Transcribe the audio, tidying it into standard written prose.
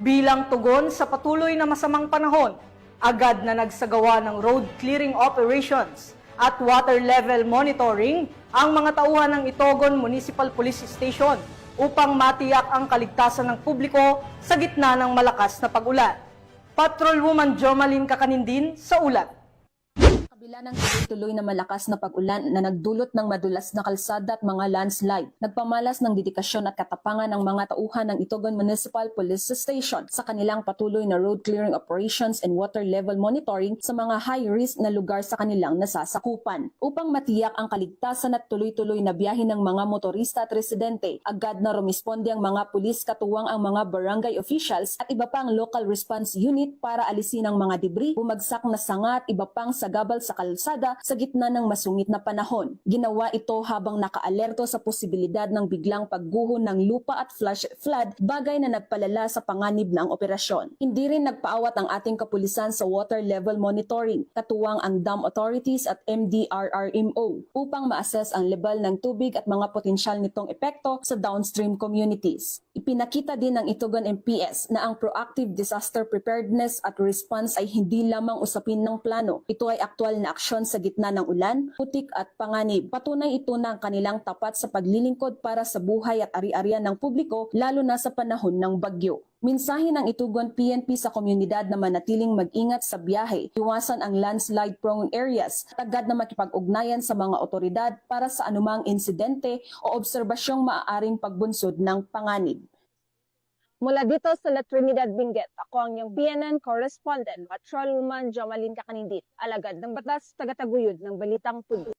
Bilang tugon sa patuloy na masamang panahon, agad na nagsagawa ng road clearing operations at water level monitoring ang mga tauhan ng Itogon Municipal Police Station upang matiyak ang kaligtasan ng publiko sa gitna ng malakas na pag-ulan. Patrolwoman Jomalyn Kakanindin sa ulat. Kabila ng tuloy-tuloy na malakas na pag-ulan na nagdulot ng madulas na kalsada at mga landslide, nagpamalas ng dedikasyon at katapangan ng mga tauhan ng Itogon Municipal Police Station sa kanilang patuloy na road clearing operations and water level monitoring sa mga high-risk na lugar sa kanilang nasasakupan. Upang matiyak ang kaligtasan at tuloy-tuloy na biyahe ng mga motorista at residente, agad na rumisponde ang mga pulis katuwang ang mga barangay officials at iba pang local response unit para alisin ang mga debris, bumagsak na sanga at iba pang sagabal sa kalsada sa gitna ng masungit na panahon. Ginawa ito habang nakaalerto sa posibilidad ng biglang pagguho ng lupa at flash flood, bagay na nagpalala sa panganib ng operasyon. Hindi rin nagpaawat ang ating kapulisan sa water level monitoring, katuwang ang dam authorities at MDRRMO upang ma-assess ang level ng tubig at mga potensyal nitong epekto sa downstream communities. Ipinakita din ng Itogon MPS na ang proactive disaster preparedness at response ay hindi lamang usapin ng plano. Ito ay aktwal na aksyon sa gitna ng ulan, putik at panganib. Patunay ito na ang kanilang tapat sa paglilingkod para sa buhay at ari-arian ng publiko, lalo na sa panahon ng bagyo. Mensahe ng Itugon PNP sa komunidad na manatiling mag-ingat sa biyahe, iwasan ang landslide-prone areas, at agad na makipag-ugnayan sa mga otoridad para sa anumang insidente o obserbasyong maaaring pagbunsod ng panganib. Mula dito sa La Trinidad, Benguet, ako ang iyong PNN correspondent, Patrolwoman Jomalyn Kakanindin, alagad ng batas, tagataguyod ng Balitang Puno.